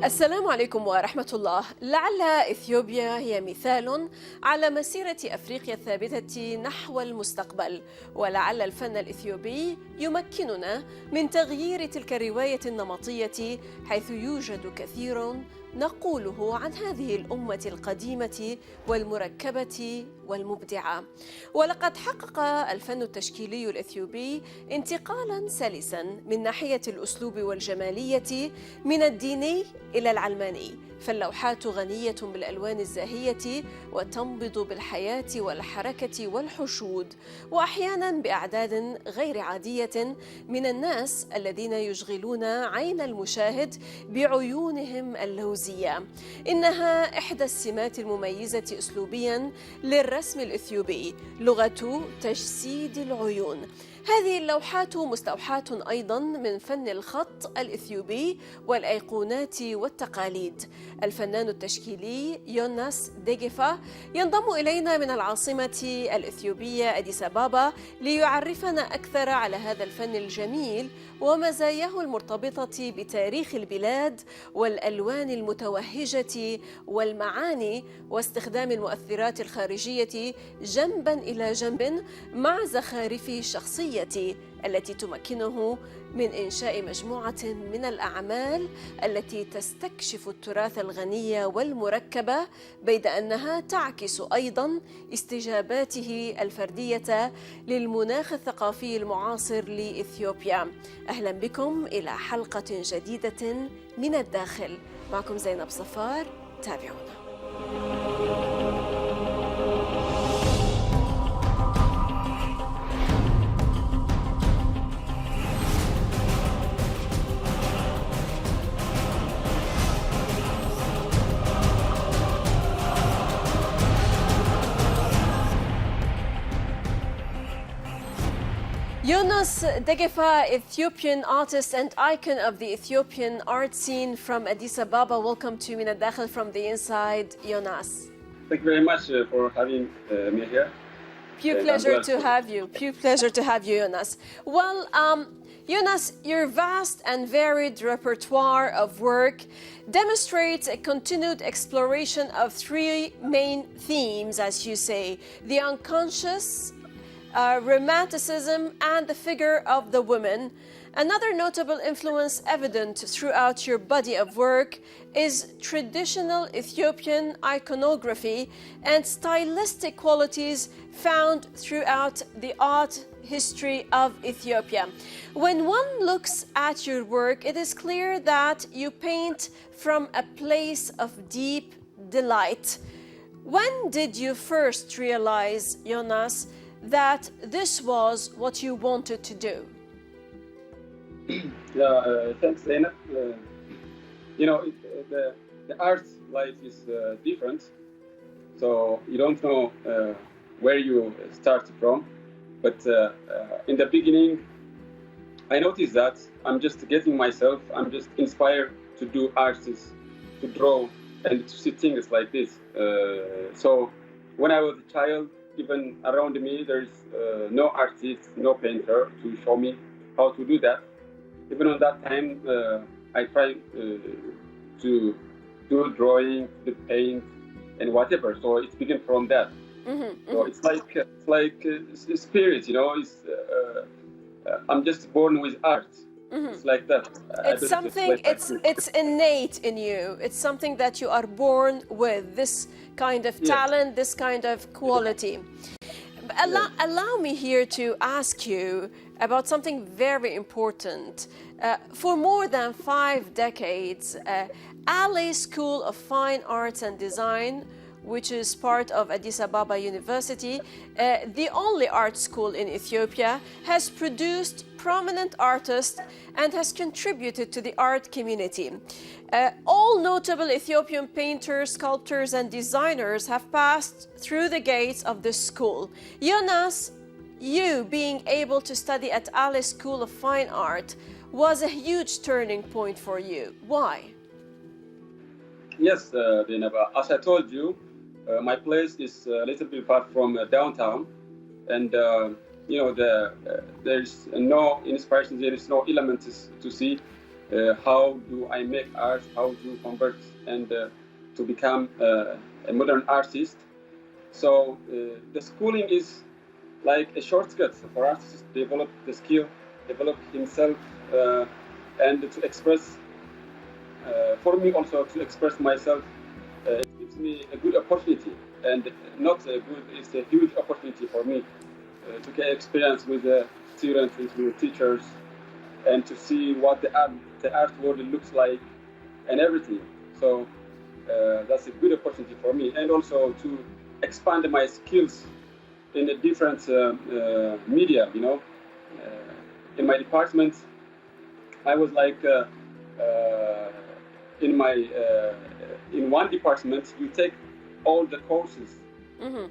السلام عليكم ورحمة الله. لعل إثيوبيا هي مثال على مسيرة أفريقيا الثابتة نحو المستقبل، ولعل الفن الإثيوبي يمكننا من تغيير تلك الرواية النمطية، حيث يوجد كثير نقوله عن هذه الأمة القديمة والمركبة والمبدعة. ولقد حقق الفن التشكيلي الإثيوبي انتقالا سلسا من ناحية الأسلوب والجمالية من الديني إلى العلماني، فاللوحات غنية بالألوان الزاهية وتنبض بالحياة والحركة والحشود، وأحيانا بأعداد غير عادية من الناس الذين يشغلون عين المشاهد بعيونهم اللوزية. إنها إحدى السمات المميزة أسلوبيا للرسم الإثيوبي، لغة تجسيد العيون. هذه اللوحات مستوحاة أيضا من فن الخط الإثيوبي والأيقونات والتقاليد. الفنان التشكيلي يوناس ديغيفا ينضم إلينا من العاصمة الإثيوبية أديس أبابا ليعرفنا أكثر على هذا الفن الجميل ومزاياه المرتبطة بتاريخ البلاد والألوان المتوهجة والمعاني، واستخدام المؤثرات الخارجية جنبا إلى جنب مع زخارفه الشخصية التي تمكنه من إنشاء مجموعة من الأعمال التي تستكشف التراث الغني والمركب، بيد أنها تعكس أيضا استجاباته الفردية للمناخ الثقافي المعاصر لإثيوبيا. أهلا بكم إلى حلقة جديدة من الداخل، معكم زينب صفار، تابعونا. Yunus Degefa, Ethiopian artist and icon of the Ethiopian art scene from Addis Ababa. Welcome to Min al-Dakhil from the inside, Yunus. Thank you very much for having me here. Pure pleasure to have you. Pure pleasure to have you, Yunus. Well, Yunus, your vast and varied repertoire of work demonstrates a continued exploration of three main themes, as you say: the unconscious, romanticism, and the figure of the woman. Another notable influence evident throughout your body of work is traditional Ethiopian iconography and stylistic qualities found throughout the art history of Ethiopia. When one looks at your work, it is clear that you paint from a place of deep delight. When did you first realize, Yunus, that this was what you wanted to do? Thanks, Zainab. The art life is different, so you don't know where you start from. But in the beginning, I noticed that I'm just I'm just inspired to do arts, to draw, and to see things like this. So when I was a child, even around me, there's no artist, no painter to show me how to do that. Even on that time, I tried to do drawing, to paint, and whatever. So it began from that. So it's like spirit, I'm just born with art. It's like that. It's something. It's innate in you. It's something that you are born with. This kind of talent, this kind of quality. Allow me here to ask you about something very important. For more than 5 decades, Ali School of Fine Arts and Design, which is part of Addis Ababa University, the only art school in Ethiopia, has produced prominent artists and has contributed to the art community. All notable Ethiopian painters, sculptors, and designers have passed through the gates of this school. Yunus, you being able to study at Ali School of Fine Art was a huge turning point for you. Why? Yes, Zainab, as I told you, my place is a little bit far from downtown, and there's no inspiration, there is no elements to see how do I make art, how to convert and to become a modern artist. So the schooling is like a shortcut for artists to develop the skill, develop himself, and to express, for me also to express myself. It gives me a good opportunity, and not a good, it's a huge opportunity for me to get experience with the students, with the teachers, and to see what the art world looks like and everything. So that's a good opportunity for me, and also to expand my skills in a different media. You know, in my department, I was like in one department you take all the courses. Mm-hmm.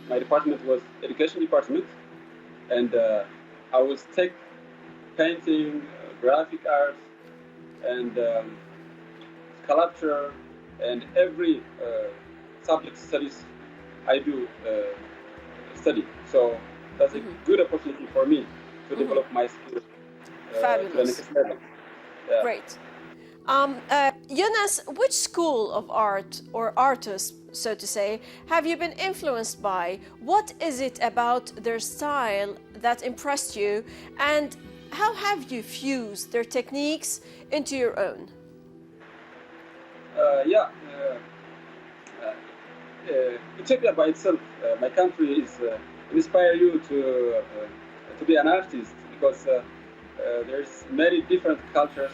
My department was education department, and I was take painting, graphic art, and sculpture, and every subject studies I do study. So that's a good opportunity for me to develop my skills. Fabulous. To the next level. Yeah. Great. Yunus, which school of art or artists, so to say, have you been influenced by? What is it about their style that impressed you, and how have you fused their techniques into your own? Ethiopia by itself, my country, is inspire you to be an artist, because there's many different cultures,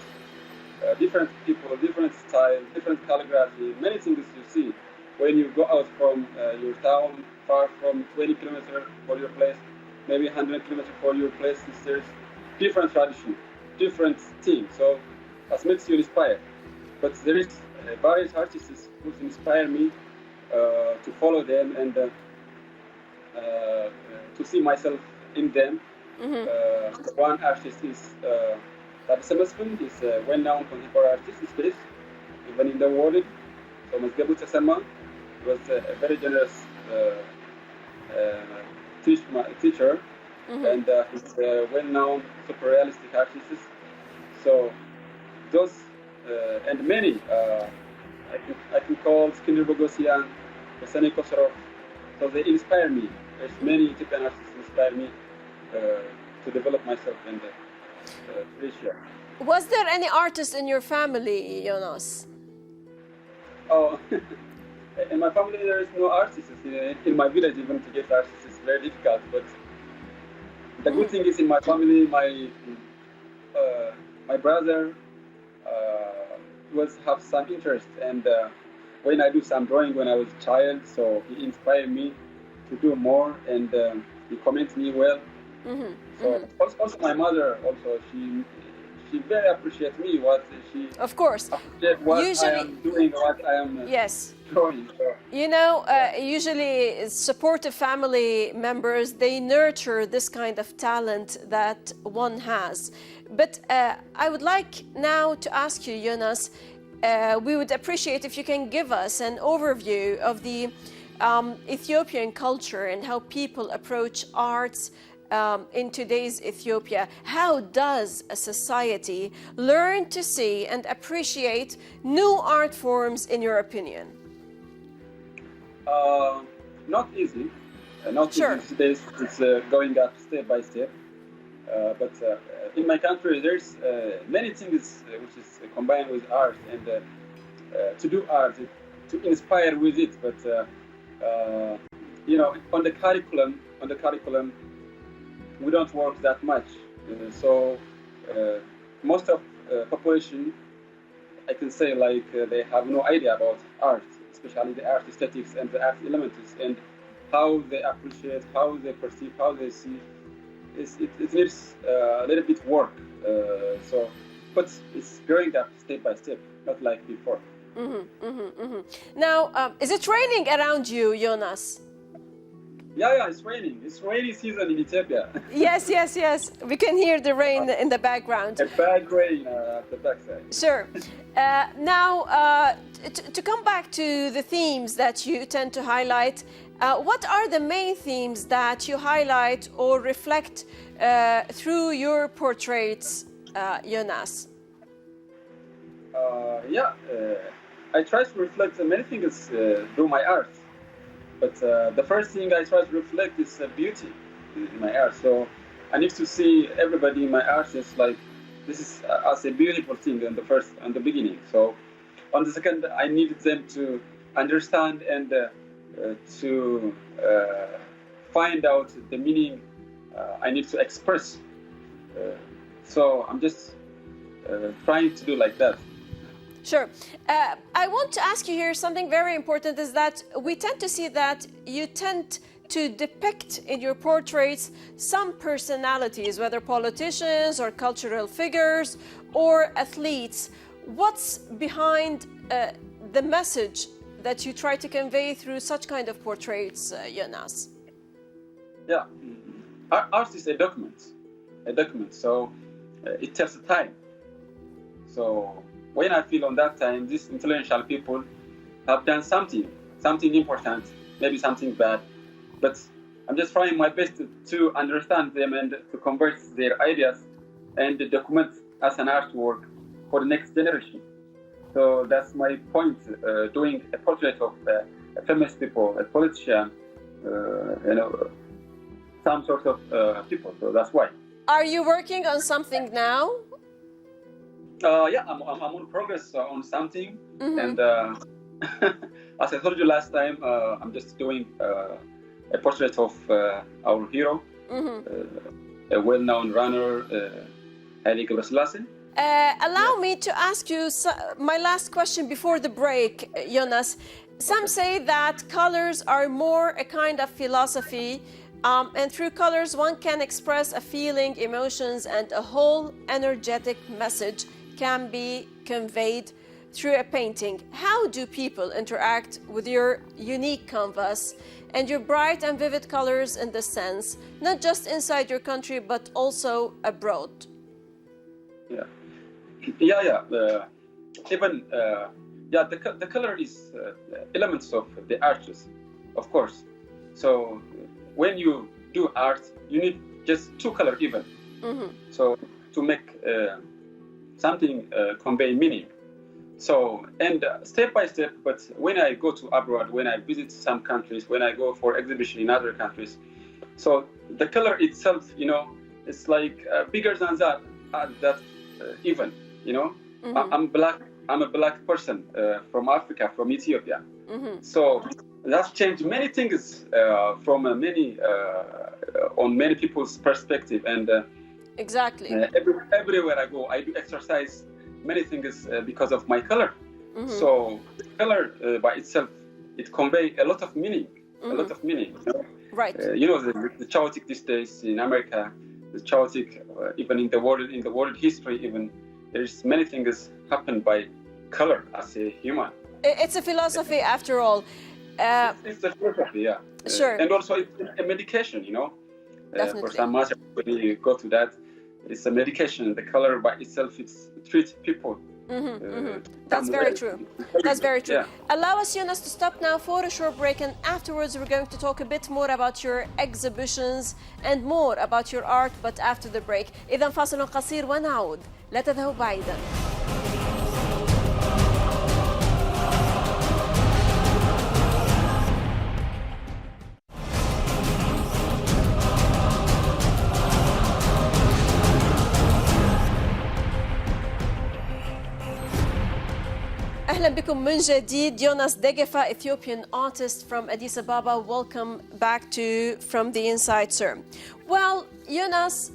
different people, different style, different calligraphy, many things you see when you go out from your town, far from 20 kilometers for your place, maybe 100 kilometers for your place. There's different tradition, different things. So that makes you inspired. But there is various artists who inspire me to follow them and to see myself in them. Mm-hmm. One artist is Fn is a well-known contemporary artist in space, even in the world. So Fn was a very generous teacher, mm-hmm. and he's a well-known super realistic artist. So those and many I can call Skinder Bogosian, Sani Kosorov. So they inspire me. There's many Ethiopian artists who inspire me to develop myself and appreciate. Was there any artist in your family, Yunus? Oh, in my family there is no artists. In my village, even to get artists is very difficult. But the good thing is, in my family, my brother have some interest, and when I do some drawing when I was a child, so he inspired me to do more, and he comments me well. Mm-hmm. So mm-hmm. Also my mother, also she very appreciates me, what she of course what usually, I am doing, what I am yes drawing. So. You know, usually supportive family members, they nurture this kind of talent that one has. But I would like now to ask you, Yunus, we would appreciate if you can give us an overview of the Ethiopian culture and how people approach arts in today's Ethiopia. How does a society learn to see and appreciate new art forms, in your opinion? Not easy. Not sure. Easy. It's going up step by step. But in my country, there's many things which is combined with art, and to do art, to inspire with it. But you know, on the curriculum, we don't work that much. So most of population, I can say, like they have no idea about art, especially the art aesthetics and the art elements, and how they appreciate, how they perceive, how they see. It needs a little bit work. But it's growing up step by step, not like before. Mm-hmm, mm-hmm, mm-hmm. Now, is it raining around you, Yunus? Yeah, it's raining. It's rainy season in Ethiopia. Yes. We can hear the rain in the background. A bad rain at the backside. Sure. Now, to come back to the themes that you tend to highlight, what are the main themes that you highlight or reflect through your portraits Yonaz? I try to reflect many things through my art. But the first thing I try to reflect is beauty in my art. So I need to see everybody in my art as like this is as a beautiful thing in the beginning. So on the second, I needed them to understand and to find out the meaning I need to express. So I'm just trying to do like that. Sure. I want to ask you here something very important is that we tend to see that you tend to depict in your portraits some personalities, whether politicians or cultural figures or athletes. What's behind the message that you try to convey through such kind of portraits, Yonaz? Yeah, art is a document. So it tells the time. So when I feel on that time, these influential people have done something important, maybe something bad, but I'm just trying my best to understand them and to convert their ideas and document as an artwork for the next generation. So that's my point, doing a portrait of famous people, a politician, some sort of people, so that's why. Are you working on something now? I'm on progress on something, and as I told you last time, I'm just doing a portrait of our hero, a well-known runner, Haile Gebrselassie. Allow me to ask you my last question before the break, Yonaz. Some say that colors are more a kind of philosophy, and through colors one can express a feeling, emotions, and a whole energetic message can be conveyed through a painting. How do people interact with your unique canvas and your bright and vivid colors in this sense, not just inside your country, but also abroad? The color is elements of the artist, of course. So when you do art, you need just two colors even. So to make something convey meaning. So, and step by step, but when I go to abroad, when I visit some countries, when I go for exhibition in other countries, so the color itself, it's like bigger than that even, I'm black. I'm a black person from Africa, from Ethiopia. So that's changed many things from on many people's perspective. And exactly. Everywhere I go, I do exercise many things because of my color. So color by itself, it conveys a lot of meaning. Right. The chaotic these days in America, the chaotic even in the world history, even there's many things happen by color as a human. It's a philosophy after all. It's a philosophy, yeah. Sure. And also it's a medication, Definitely. For some matter, when you go to that, it's a medication. The color by itself, it treats people. That's very true. That's very true. Yeah. Allow us, Yonaz, to stop now for a short break, and afterwards we're going to talk a bit more about your exhibitions and more about your art, but after the break. إذا فاصل قصير ونعود. لا تذهبوا بعيدا. أهلا بكم من جديد. Yonaz Deghifa, Ethiopian artist from Addis Ababa. Welcome back to From the Inside, sir. Well, Yonaz,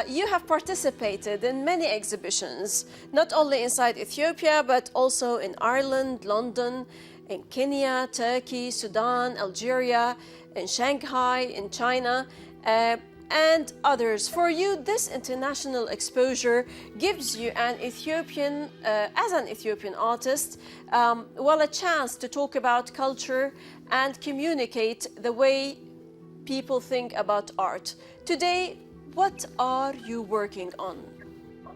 you have participated in many exhibitions, not only inside Ethiopia, but also in Ireland, London, in Kenya, Turkey, Sudan, Algeria, in Shanghai, in China, and others. For you, this international exposure gives you as an Ethiopian artist, a chance to talk about culture and communicate the way people think about art. Today, what are you working on,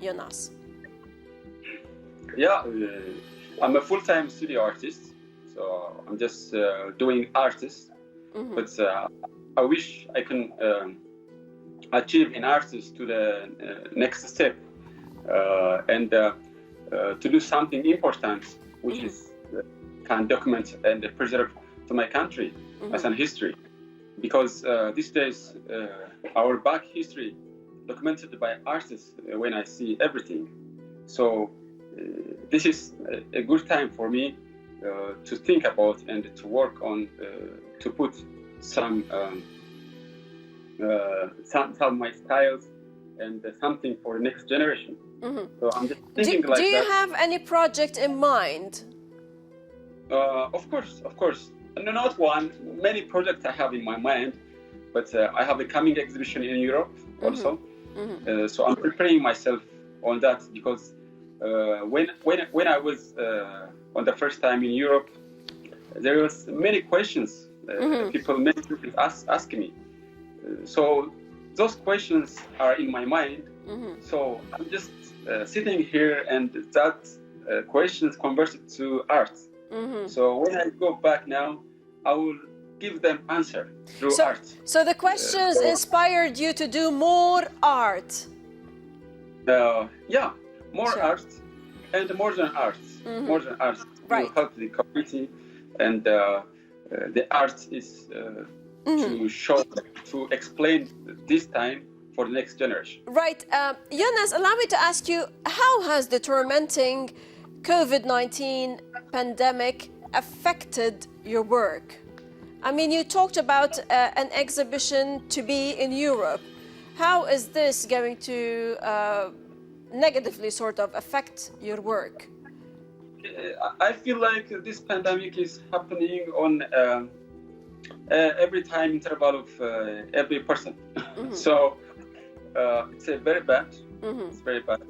Yonaz? I'm a full-time studio artist, so I'm just doing artists. But I wish I can achieve in artists to the next step, and to do something important, which is can document and preserve to my country as an history, because these days our back history documented by artists when I see everything. So this is a good time for me to think about and to work on to put some of my styles and something for the next generation. So I'm just thinking do you have any project in mind? Of course. No, not one. Many projects I have in my mind, but I have a coming exhibition in Europe also. So I'm preparing myself on that, because when I was on the first time in Europe, there was many questions. People asking me. So those questions are in my mind. So I'm just sitting here, and that questions converted to art. So when I go back now, I will give them answer through art. So the questions inspired you to do more art. More art and modern art. Modern art to help the community, and the art is to show, to explain this time for the next generation. Right. Yunus, allow me to ask you, how has the tormenting COVID-19 pandemic affected your work? I mean, you talked about an exhibition to be in Europe. How is this going to negatively sort of affect your work? I feel like this pandemic is happening on every time interval of every person. So it's very bad. It's very bad.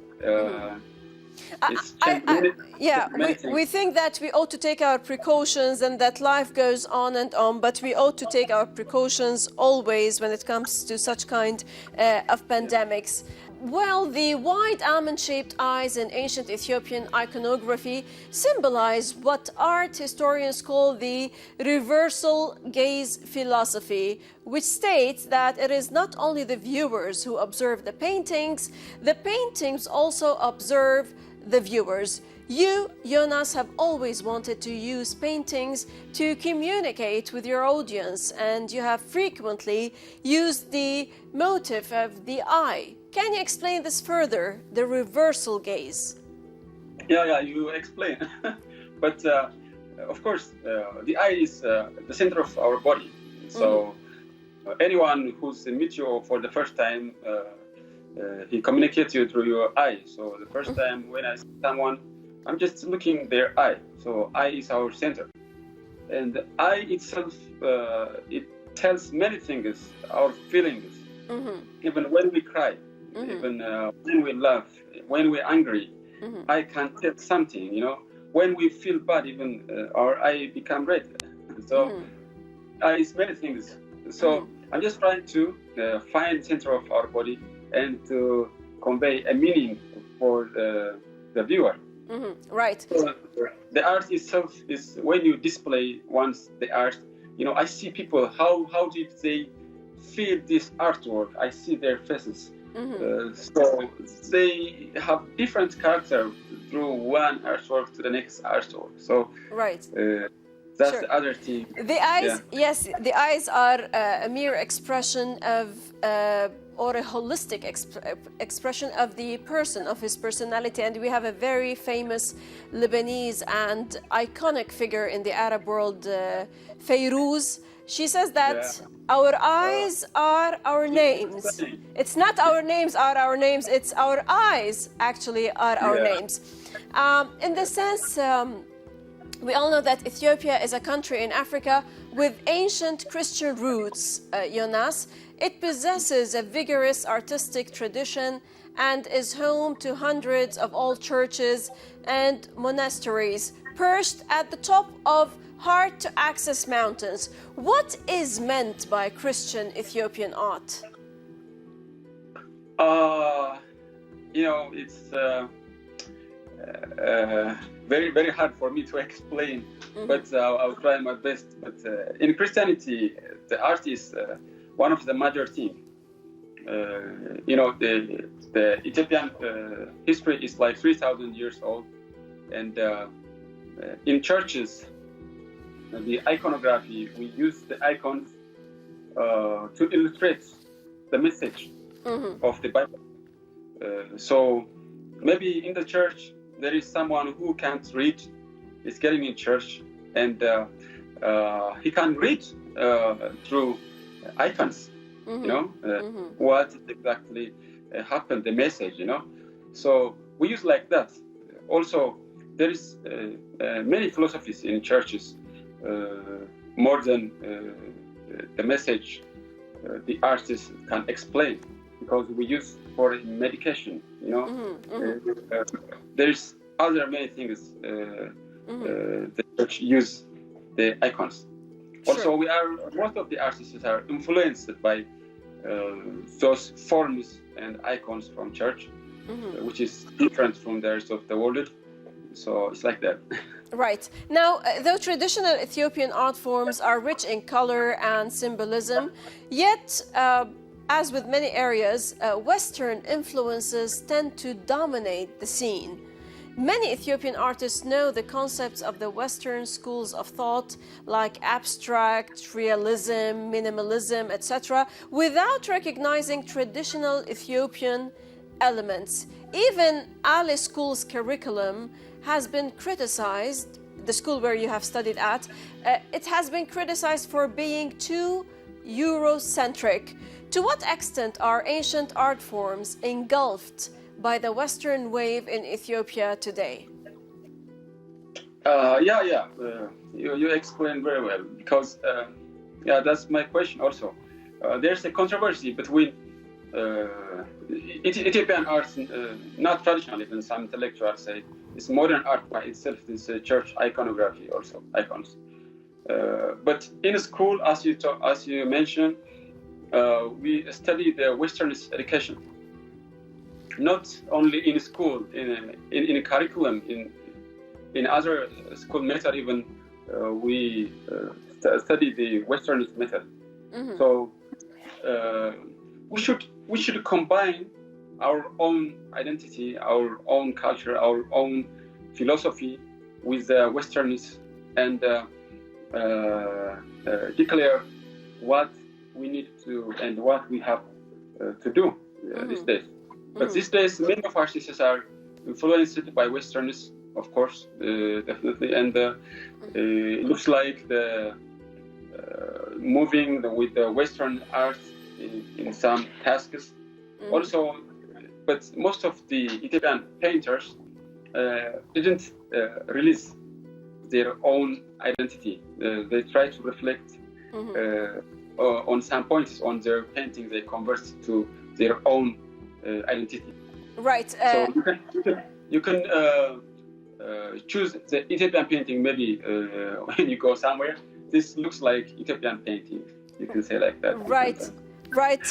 We think that we ought to take our precautions and that life goes on and on, but we ought to take our precautions always when it comes to such kind of pandemics. Well, the wide almond-shaped eyes in ancient Ethiopian iconography symbolize what art historians call the reversal gaze philosophy, which states that it is not only the viewers who observe the paintings also observe the viewers. You, Yunus, have always wanted to use paintings to communicate with your audience, and you have frequently used the motif of the eye. Can you explain this further, the reversal gaze? Yeah, you explain. But of course, the eye is the center of our body. So anyone who's meet you for the first time, he communicates you through your eye. So the first time when I see someone, I'm just looking their eye. So eye is our center. And the eye itself, it tells many things, our feelings. Even when we cry, even when we laugh, when we're angry, I can tell something, When we feel bad, even our eye become red. So eye is many things. So I'm just trying to find the center of our body and to convey a meaning for the viewer. Right. So the art itself is when you display once the art, I see people, how did they feel this artwork? I see their faces. So they have different character through one artwork to the next artwork. So right. That's the other thing. The eyes, yes, the eyes are a mere expression of, or a holistic expression of the person, of his personality. And we have a very famous Lebanese and iconic figure in the Arab world, Fayrouz. She says that our eyes are our names. It's not our names are our names, it's our eyes actually are our names. In the sense, we all know that Ethiopia is a country in Africa with ancient Christian roots, Yunus. It possesses a vigorous artistic tradition and is home to hundreds of old churches and monasteries perched at the top of hard-to-access mountains. What is meant by Christian Ethiopian art? It's very, very hard for me to explain, but I'll try my best. But in Christianity, the art is one of the major things. you know, the Ethiopian history is like 3,000 years old, and in churches, the iconography, we use the icons to illustrate the message of the Bible. So maybe in the church there is someone who can't read, is getting in church, and he can read through icons, you know, what exactly happened, the message, you know. So we use like that. Also, there is many philosophies in churches, more than the message the artist can explain, because we use for medication, you know. There's other many things the church use the icons. Also, most of the artists are influenced by those forms and icons from church, which is different from the rest of the world. So it's like that. Right. Now, though traditional Ethiopian art forms are rich in color and symbolism, yet, as with many areas, Western influences tend to dominate the scene. Many Ethiopian artists know the concepts of the Western schools of thought, like abstract, realism, minimalism, etc., without recognizing traditional Ethiopian elements. Even Ali School's curriculum has been criticized, the school where you have studied at, it has been criticized for being too Eurocentric. To what extent are ancient art forms engulfed by the Western wave in Ethiopia today? You explained very well, because that's my question also. There's a controversy between Ethiopian art, not traditional, even some intellectuals say it's modern art by itself. It's church iconography, also icons. But in school, as you mentioned, we study the Westernist education. Not only in school, in a curriculum, in other school method, even we study the Westernist method. So we should combine our own identity, our own culture, our own philosophy with the Westernist, and declare what we need to and what we have to do these days. But these days, many of our artists are influenced by Westerners, of course, definitely, and it looks like the moving with the Western art in some tasks. Also, but most of the Ethiopian painters didn't release their own identity. They try to reflect on some points on their painting. They convert to their own identity. Right. So you can choose the Ethiopian painting maybe when you go somewhere. This looks like Ethiopian painting. You can say like that. Right. Right,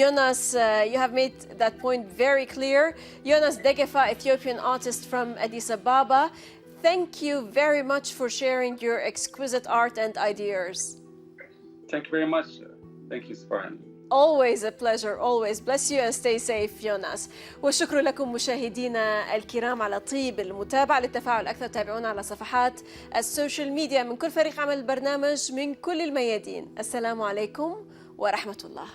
Yonас, you have made that point very clear. Yonás Dīghīfa, Ethiopian artist from Addis Ababa. Thank you very much for sharing your exquisite art and ideas. Thank you very much. Thank you, Farhan. Always a pleasure, always. Bless you and stay safe, يوناس. والشكر لكم مشاهدينا الكرام على طيب المتابعة. للتفاعل أكثر تابعونا على صفحات السوشيال ميديا من كل فريق عمل البرنامج من كل الميادين. السلام عليكم ورحمة الله.